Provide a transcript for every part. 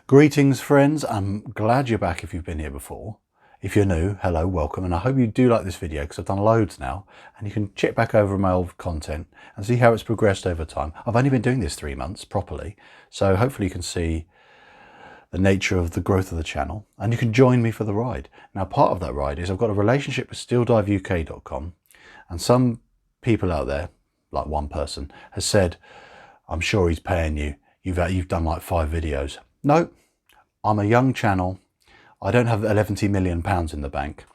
Greetings friends, I'm glad you're back if you've been here before. If you're new, hello, welcome, and I hope you do like this video because I've done loads now and you can check back over my old content and see how it's progressed over time. I've only been doing this 3 months properly, so hopefully you can see the nature of the growth of the channel and you can join me for the ride. Now part of that ride is I've got a relationship with steeldiveuk.com, and some people out there, like one person, has said, I'm sure he's paying you, you've done like 5 videos. No, I'm a young channel. I don't have 11 million pounds in the bank.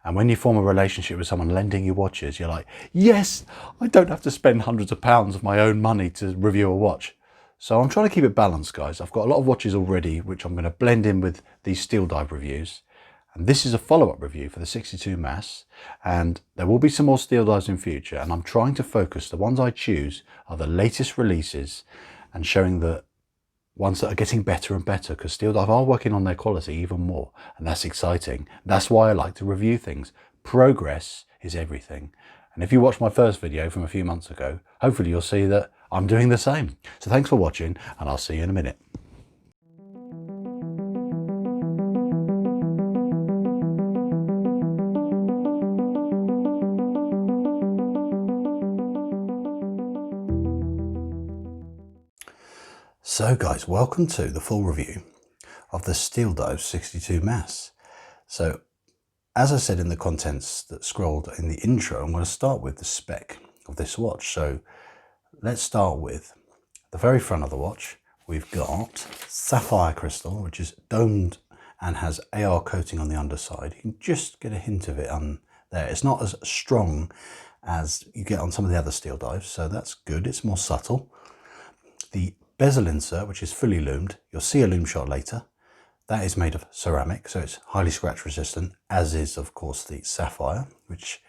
And when you form a relationship with someone lending you watches, you're like, yes, I don't have to spend hundreds of pounds of my own money to review a watch. So I'm trying to keep it balanced, guys. I've got a lot of watches already, which I'm going to blend in with these Steeldive reviews. And this is a follow-up review for the 62 Mass. And there will be some more Steeldives in future. And I'm trying to focus, the ones I choose are the latest releases and showing the ones that are getting better and better, because Steeldive are working on their quality even more, and that's exciting. That's why I like to review things. Progress is everything. And if you watched my first video from a few months ago, hopefully you'll see that I'm doing the same. So thanks for watching, and I'll see you in a minute. So guys, welcome to the full review of the Steeldive 62 Mass. So as I said in the contents that scrolled in the intro, I'm going to start with the spec of this watch. So let's start with the very front of the watch. We've got sapphire crystal, which is domed and has AR coating on the underside. You can just get a hint of it on there. It's not as strong as you get on some of the other Steeldives, so that's good. It's more subtle. The bezel insert, which is fully loomed, you'll see a loom shot later. That is made of ceramic, so it's highly scratch resistant, as is of course the sapphire, which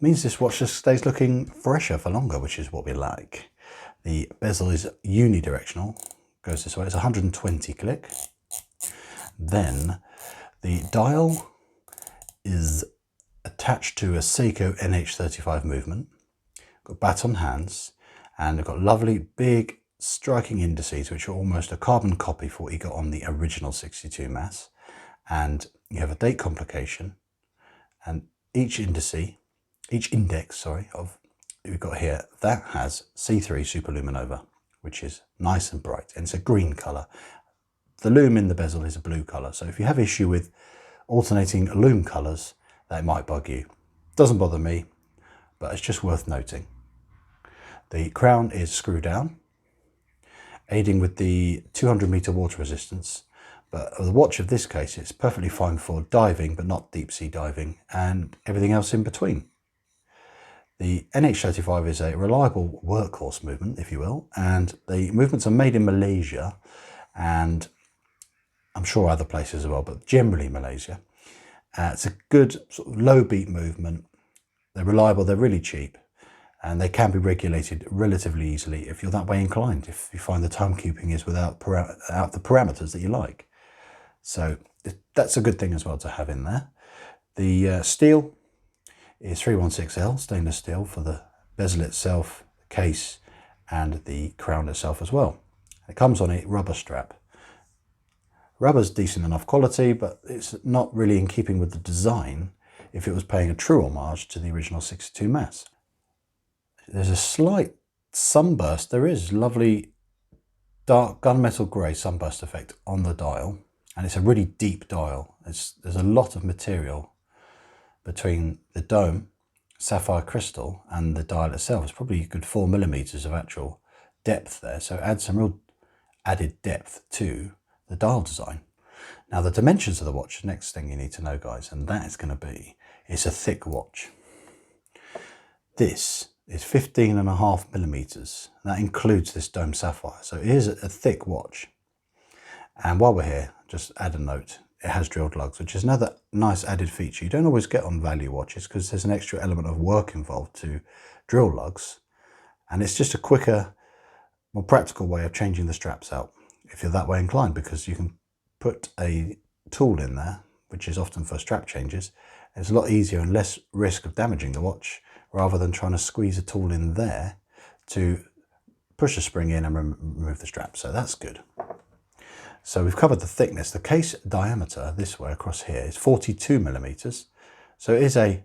means this watch just stays looking fresher for longer, which is what we like. The bezel is unidirectional, goes this way, it's 120 click. Then the dial is attached to a Seiko NH35 movement, got baton hands, and they've got lovely big striking indices, which are almost a carbon copy for what you got on the original 62 Mass. And you have a date complication, and each index of we've got here, that has C3 superluminova, which is nice and bright, and it's a green color. The loom in the bezel is a blue color, so if you have issue with alternating loom colors, that might bug you. Doesn't bother me, but it's just worth noting. The crown is screw down, aiding with the 200-meter water resistance, but the watch of this case, it's perfectly fine for diving, but not deep sea diving, and everything else in between. The NH35 is a reliable workhorse movement, if you will, and the movements are made in Malaysia, and I'm sure other places as well, but generally Malaysia. It's a good sort of low beat movement. They're reliable, they're really cheap, and they can be regulated relatively easily if you're that way inclined, if you find the timekeeping is without the parameters that you like. So that's a good thing as well to have in there. The steel is 316L stainless steel for the bezel itself, the case, and the crown itself as well. It comes on a rubber strap. Rubber's decent enough quality, but it's not really in keeping with the design if it was paying a true homage to the original 62 Mass. There's a slight sunburst. There is lovely dark gunmetal grey sunburst effect on the dial, and it's a really deep dial. There's a lot of material between the dome, sapphire crystal, and the dial itself. It's probably a good 4 millimeters of actual depth there, so it adds some real added depth to the dial design. Now the dimensions of the watch, the next thing you need to know, guys, and that is going to be, it's a thick watch. This is 15.5 millimeters. That includes this dome sapphire, so it is a thick watch. And while we're here, just add a note, it has drilled lugs, which is another nice added feature you don't always get on value watches, because there's an extra element of work involved to drill lugs, and it's just a quicker, more practical way of changing the straps out if you're that way inclined, because you can put a tool in there, which is often for strap changes. It's a lot easier and less risk of damaging the watch, rather than trying to squeeze a tool in there to push a spring in and remove the strap. So that's good. So we've covered the thickness. The case diameter this way across here is 42 millimeters. So it is a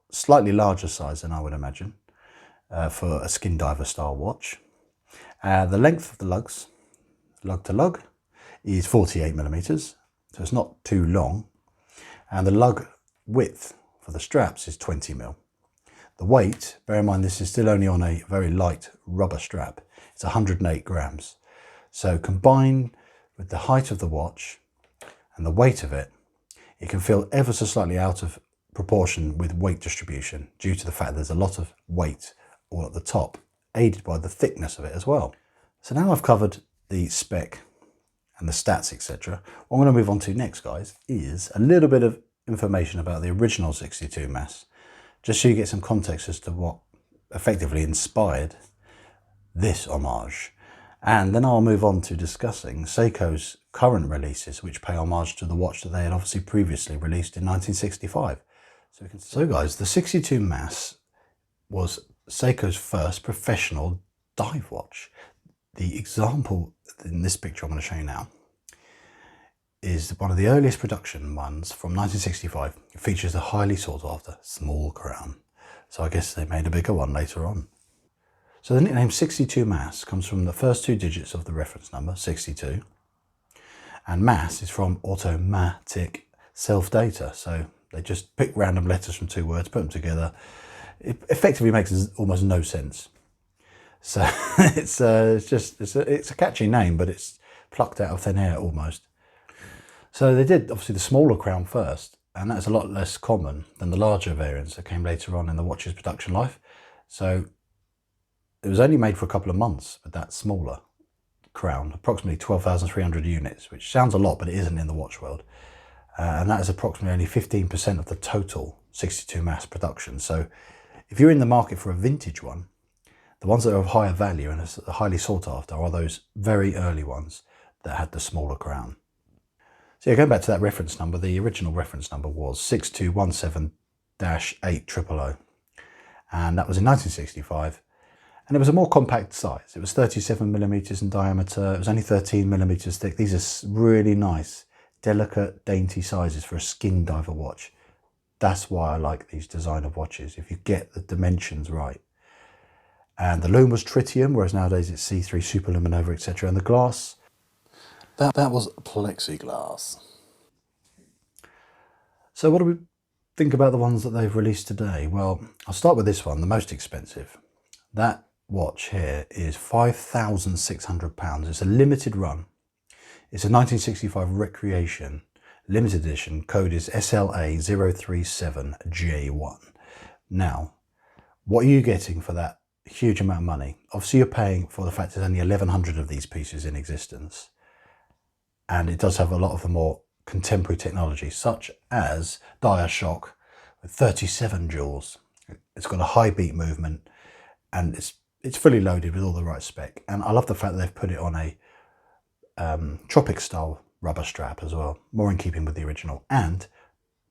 slightly larger size than I would imagine for a skin diver style watch. The length of the lugs, lug to lug, is 48 millimeters. So it's not too long. And the lug width for the straps is 20 mil. The weight, bear in mind this is still only on a very light rubber strap. It's 108 grams. So combined with the height of the watch and the weight of it, it can feel ever so slightly out of proportion with weight distribution due to the fact there's a lot of weight all at the top, aided by the thickness of it as well. So now I've covered the spec and the stats, etc. What I'm going to move on to next, guys, is a little bit of information about the original 62 mass, just so you get some context as to what effectively inspired this homage. And then I'll move on to discussing Seiko's current releases, which pay homage to the watch that they had obviously previously released in 1965. So guys, the 62 mass was Seiko's first professional dive watch. The example in this picture I'm going to show you now is one of the earliest production ones from 1965. It features a highly sought after small crown. So I guess they made a bigger one later on. So the nickname 62 mass comes from the first two digits of the reference number, 62. And mass is from automatic self-data. So they just pick random letters from two words, put them together. It effectively makes almost no sense. So it's a catchy name, but it's plucked out of thin air almost. So they did obviously the smaller crown first, and that's a lot less common than the larger variants that came later on in the watch's production life. So it was only made for a couple of months with that smaller crown, approximately 12,300 units, which sounds a lot, but it isn't in the watch world. And that is approximately only 15% of the total 62 mass production. So if you're in the market for a vintage one, the ones that are of higher value and are highly sought after are those very early ones that had the smaller crown. So yeah, going back to that reference number, the original reference number was 6217-8000, and that was in 1965. And it was a more compact size. It was 37 millimeters in diameter. It was only 13 millimeters thick. These are really nice, delicate, dainty sizes for a skin diver watch. That's why I like these designer watches, if you get the dimensions right. And the loom was tritium, whereas nowadays it's C3 superluminova, etc. And the glass, that was plexiglass. So what do we think about the ones that they've released today? Well, I'll start with this one, the most expensive. That watch here is £5,600. It's a limited run. It's a 1965 Recreation limited edition. Code is SLA037J1. Now, what are you getting for that huge amount of money? Obviously, you're paying for the fact there's only 1,100 of these pieces in existence. And it does have a lot of the more contemporary technology, such as Dire Shock with 37 jewels. It's got a high beat movement, and it's fully loaded with all the right spec. And I love the fact that they've put it on a tropic style rubber strap as well, more in keeping with the original, and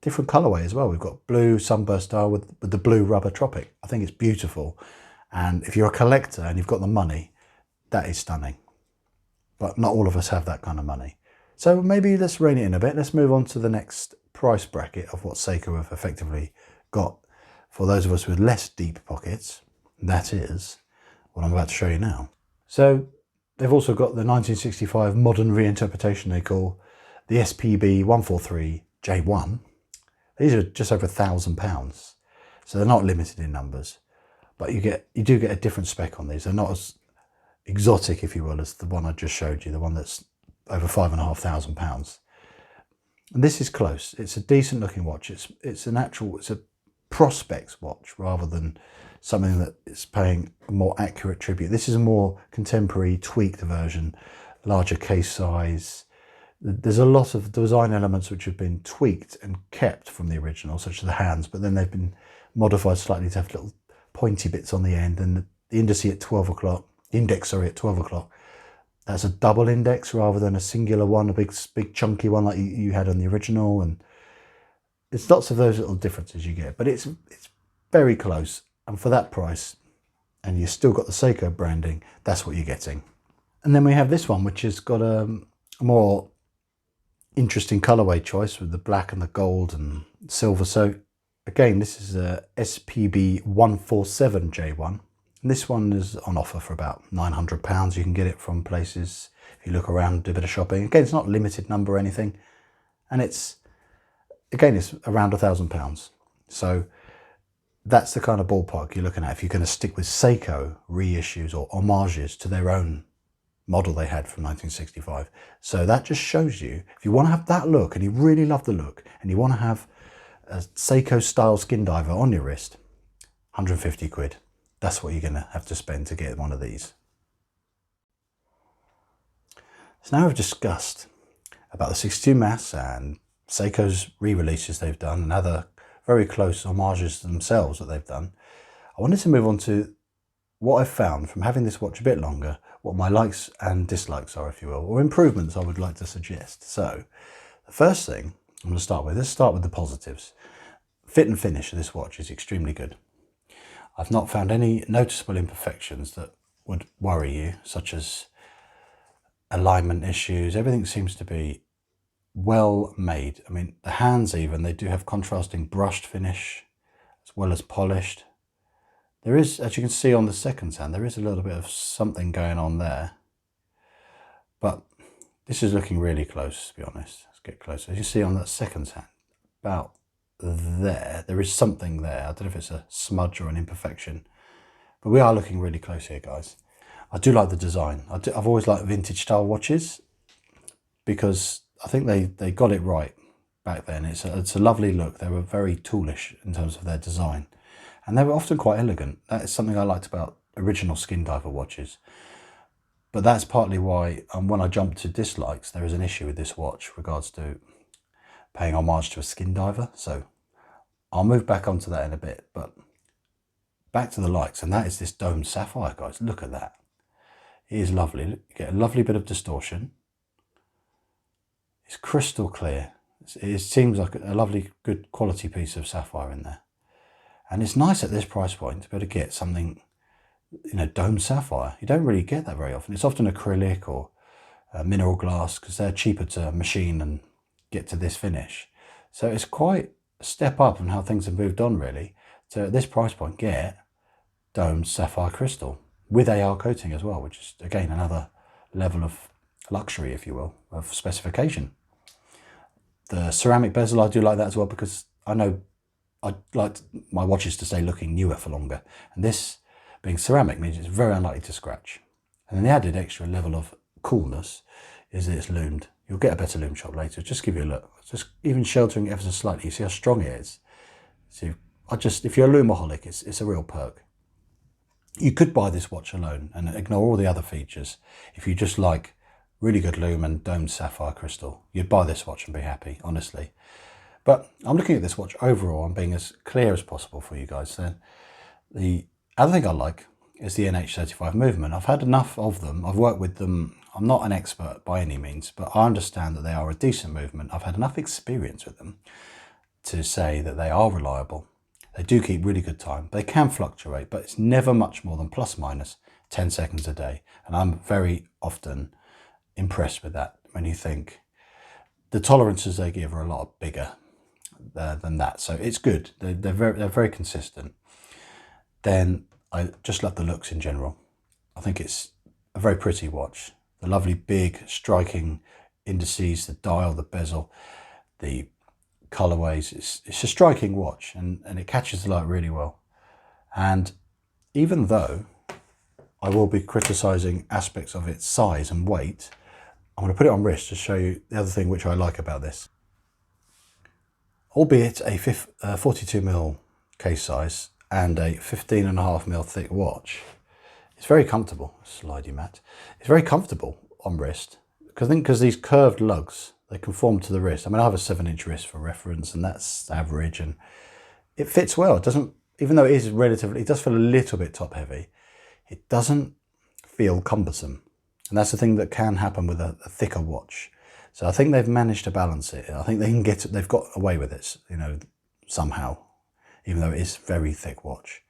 different colorway as well. We've got blue sunburst style with the blue rubber tropic. I think it's beautiful, and if you're a collector and you've got the money, that is stunning. But not all of us have that kind of money. So maybe let's rein it in a bit. Let's move on to the next price bracket of what Seiko have effectively got for those of us with less deep pockets. That is what I'm about to show you now. So they've also got the 1965 modern reinterpretation they call the SPB 143J1. These are just over £1,000. So they're not limited in numbers, but you do get a different spec on these. They're not as exotic, if you will, as the one I just showed you, the one that's over £5,500. And this is close. It's a decent looking watch. It's a prospects watch rather than something that is paying a more accurate tribute. This is a more contemporary, tweaked version, larger case size. There's a lot of design elements which have been tweaked and kept from the original, such as the hands, but then they've been modified slightly to have little pointy bits on the end, and the index at 12 o'clock, that's a double index rather than a singular one, a big chunky one like you had on the original. And it's lots of those little differences you get, but it's very close. And for that price, and you've still got the Seiko branding, that's what you're getting. And then we have this one, which has got a more interesting colorway choice with the black and the gold and silver. So again, this is a SPB 147J1. And this one is on offer for about £900. You can get it from places, if you look around, do a bit of shopping. Again, it's not a limited number or anything. And it's around £1,000. So that's the kind of ballpark you're looking at if you're going to stick with Seiko reissues or homages to their own model they had from 1965. So that just shows you, if you want to have that look and you really love the look and you want to have a Seiko style skin diver on your wrist, 150 quid. That's what you're going to have to spend to get one of these. So now we've discussed about the 62 mass and Seiko's re-releases they've done and other very close homages to themselves that they've done. I wanted to move on to what I've found from having this watch a bit longer, what my likes and dislikes are, if you will, or improvements I would like to suggest. So the first thing I'm going to start with, let's start with the positives. Fit and finish of this watch is extremely good. I've not found any noticeable imperfections that would worry you, such as alignment issues. Everything seems to be well made. I mean, the hands even, they do have contrasting brushed finish as well as polished. There is, as you can see on the second hand, there is a little bit of something going on there. But this is looking really close, to be honest. Let's get closer. As you see on that second hand, about there is something there. I don't know if it's a smudge or an imperfection, but we are looking really close here, guys. I do like the design. I've always liked vintage style watches because I think they got it right back then. It's a lovely look. They were very toolish in terms of their design, and they were often quite elegant. That is something I liked about original skin diver watches. But that's partly why when I jump to dislikes, there is an issue with this watch regards to paying homage to a skin diver. So I'll move back onto that in a bit, but back to the likes, and that is this domed sapphire, guys. Look at that. It is lovely. You get a lovely bit of distortion. It's crystal clear. It seems like a lovely, good quality piece of sapphire in there. And it's nice at this price point to be able to get something, domed sapphire. You don't really get that very often. It's often acrylic or mineral glass because they're cheaper to machine and get to this finish. So it's quite a step up in how things have moved on, really, to at this price point get domed sapphire crystal with AR coating as well, which is again another level of luxury, if you will, of specification. The ceramic bezel, I do like that as well because I know I like my watches to stay looking newer for longer, and this being ceramic means it's very unlikely to scratch. And then the added extra level of coolness is that it's loomed. You'll get a better loom shot later. Just give you a look. Just even sheltering ever so slightly. You see how strong it is. So if you're a loomaholic, it's a real perk. You could buy this watch alone and ignore all the other features. If you just like really good loom and domed sapphire crystal, you'd buy this watch and be happy, honestly. But I'm looking at this watch overall and being as clear as possible for you guys. Then the other thing I like is the NH35 movement. I've had enough of them. I've worked with them. I'm not an expert by any means, but I understand that they are a decent movement. I've had enough experience with them to say that they are reliable. They do keep really good time. They can fluctuate, but it's never much more than plus minus 10 seconds a day. And I'm very often impressed with that when you think the tolerances they give are a lot bigger than that. So it's good. They're very consistent. Then I just love the looks in general. I think it's a very pretty watch. The lovely big striking indices, the dial, the bezel, the colorways. It's a striking watch and it catches the light really well. And even though I will be criticizing aspects of its size and weight, I'm going to put it on wrist to show you the other thing which I like about this. Albeit a 42mm case size and a 15.5mm thick watch, it's very comfortable. Slidey mat. It's very comfortable on wrist because these curved lugs, they conform to the wrist. I mean, I have a 7-inch wrist for reference, and that's average, and it fits well. It doesn't, even though it is relatively, it does feel a little bit top heavy. It doesn't feel cumbersome, and that's the thing that can happen with a thicker watch. So I think they've managed to balance it. I think they've got away with it, somehow, even though it is a very thick watch.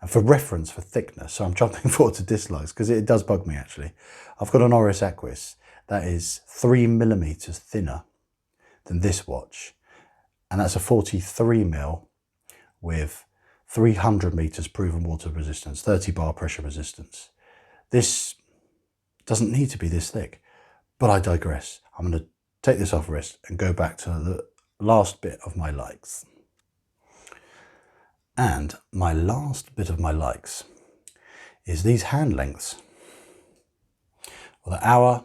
And for reference, for thickness, so I'm jumping forward to dislikes because it does bug me actually. I've got an Oris Aquis that is 3mm thinner than this watch. And that's a 43mm with 300 meters proven water resistance, 30 bar pressure resistance. This doesn't need to be this thick, but I digress. I'm going to take this off wrist and go back to the last bit of my likes. And my last bit of my likes is these hand lengths, or the hour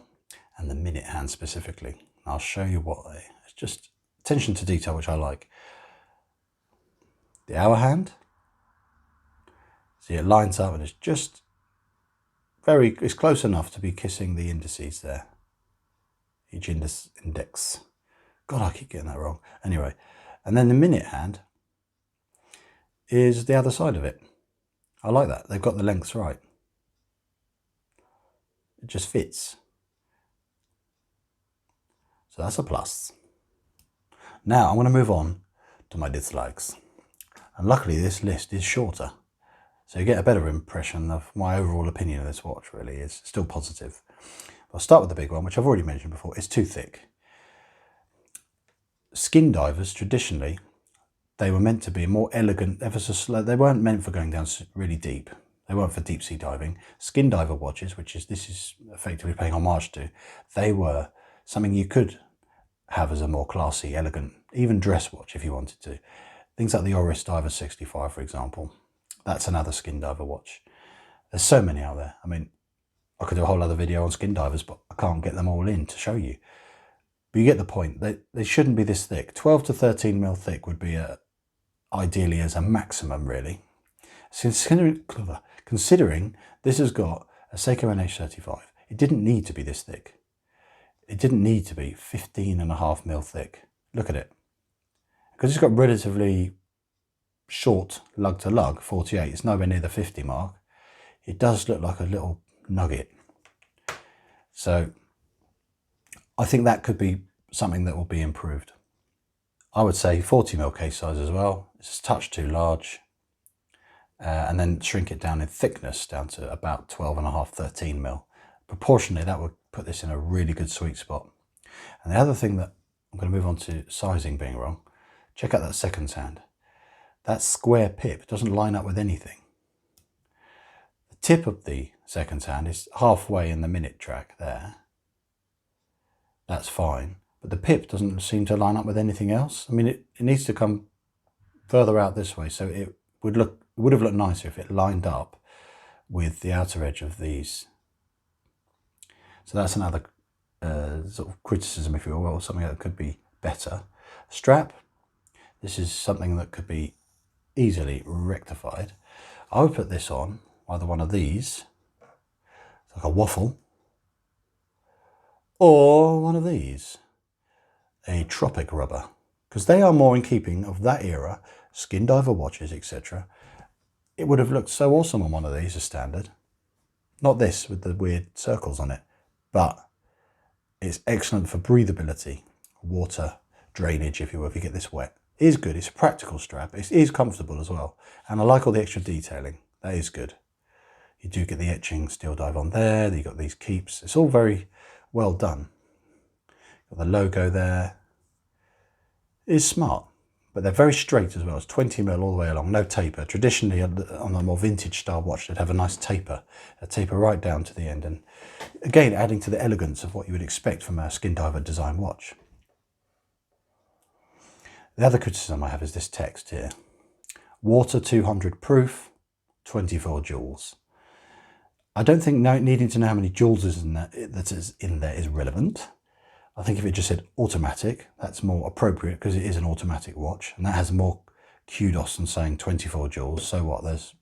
and the minute hand specifically. I'll show you what they, it's just attention to detail, which I like. The hour hand, see it lines up and it's just it's close enough to be kissing the indices there. Each index. God, I keep getting that wrong. Anyway, and then the minute hand is the other side of it. I like that. They've got the lengths right. It just fits. So that's a plus. Now I'm going to move on to my dislikes. And luckily this list is shorter, so you get a better impression of my overall opinion of this watch. Really is still positive. I'll start with the big one, which I've already mentioned before. It's too thick. Skin divers, traditionally, they were meant to be more elegant, ever so slow. They weren't meant for going down really deep. They weren't for deep sea diving. Skin diver watches, this is effectively paying homage to, they were something you could have as a more classy, elegant, even dress watch if you wanted to. Things like the Oris Diver 65, for example. That's another skin diver watch. There's so many out there. I mean, I could do a whole other video on skin divers, but I can't get them all in to show you. But you get the point. They shouldn't be this thick. 12 to 13mm thick would be ideally as a maximum, really. Considering this has got a Seiko NH35, it didn't need to be this thick. It didn't need to be 15.5mm thick. Look at it. Because it's got relatively short lug to lug, 48. It's nowhere near the 50 mark. It does look like a little nugget. So I think that could be something that will be improved. I would say 40mm case size as well. It's a touch too large. And then shrink it down in thickness down to about 12.5, 13mm. Proportionally, that would put this in a really good sweet spot. And the other thing that I'm going to move on to sizing being wrong, check out that seconds hand. That square pip doesn't line up with anything. The tip of the seconds hand is halfway in the minute track there. That's fine. But the pip doesn't seem to line up with anything else. I mean, it needs to come further out this way, so it would have looked nicer if it lined up with the outer edge of these. So that's another sort of criticism, if you will, or something that could be better. Strap, this is something that could be easily rectified. I would put this on either one of these, like a waffle, or one of these, a tropic rubber, because they are more in keeping of that era, skin diver watches, etc. It would have looked so awesome on one of these as standard. Not this with the weird circles on it, but it's excellent for breathability, water drainage, if you will, if you get this wet. It is good. It's a practical strap. It is comfortable as well. And I like all the extra detailing. That is good. You do get the etching Steeldive on there. You've got these keeps. It's all very well done. Got the logo there. It is smart, but they're very straight as well. It's 20mm all the way along, no taper. Traditionally, on a more vintage style watch, they'd have a nice taper, a taper right down to the end. And again, adding to the elegance of what you would expect from a skin diver design watch. The other criticism I have is this text here. Water 200 proof, 24 joules. I don't think needing to know how many joules is in there is relevant. I think if it just said automatic, that's more appropriate because it is an automatic watch and that has more kudos than saying 24 joules. So what? There's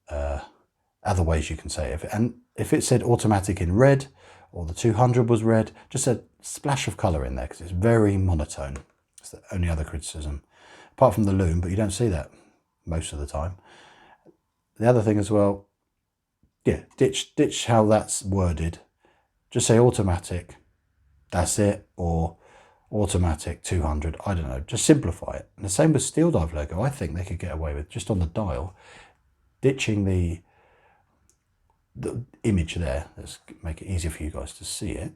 other ways you can say it. And if it said automatic in red or the 200 was red, just a splash of colour in there because it's very monotone. It's the only other criticism, apart from the loom, but you don't see that most of the time. The other thing as well, yeah, ditch how that's worded. Just say automatic, that's it, or automatic 200, I don't know, just simplify it. And the same with Steeldive logo, I think they could get away with just on the dial, ditching the image there. Let's make it easier for you guys to see it.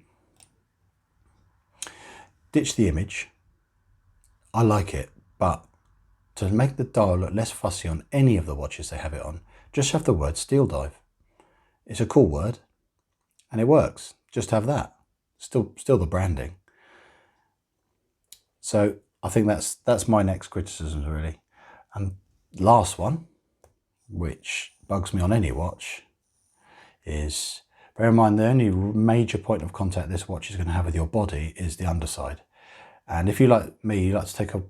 ditch the image. I like it, but to make the dial look less fussy on any of the watches they have it on, just have the word Steeldive. It's a cool word and it works. Just have that. Still the branding. So I think that's my next criticism really. And last one, which bugs me on any watch, is bear in mind the only major point of contact this watch is going to have with your body is the underside. And if you like me, you like to take a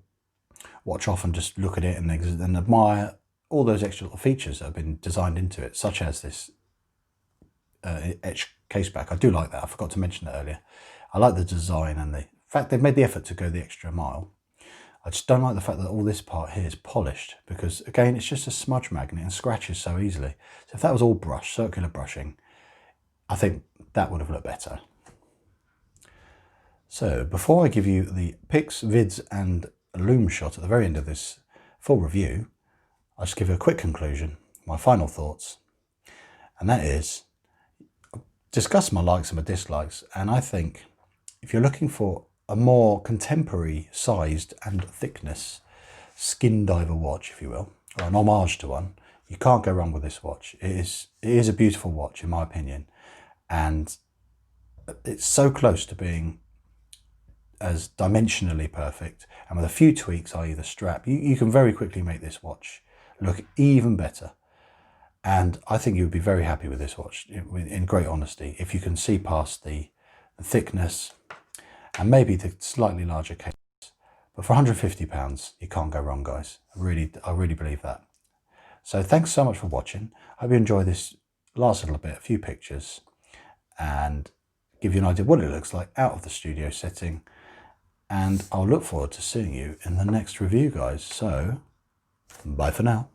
watch off and just look at it and admire all those extra little features that have been designed into it, such as this etched case back. I do like that. I forgot to mention that earlier. I like the design and the fact they've made the effort to go the extra mile. I just don't like the fact that all this part here is polished, because again, it's just a smudge magnet and scratches so easily. So if that was all brushed, circular brushing, I think that would have looked better. So before I give you the pics, vids and loom shot at the very end of this full review, I'll just give you a quick conclusion, my final thoughts, and that is, discuss my likes and my dislikes, and I think if you're looking for a more contemporary sized and thickness skin diver watch, if you will, or an homage to one, you can't go wrong with this watch. It is a beautiful watch in my opinion, and it's so close to being as dimensionally perfect, and with a few tweaks, i.e. the strap, you can very quickly make this watch look even better. And I think you would be very happy with this watch, in great honesty, if you can see past the thickness and maybe the slightly larger case. But for £150, you can't go wrong, guys. I really believe that. So thanks so much for watching. I hope you enjoy this last little bit, a few pictures, and give you an idea of what it looks like out of the studio setting. And I'll look forward to seeing you in the next review, guys. So, bye for now.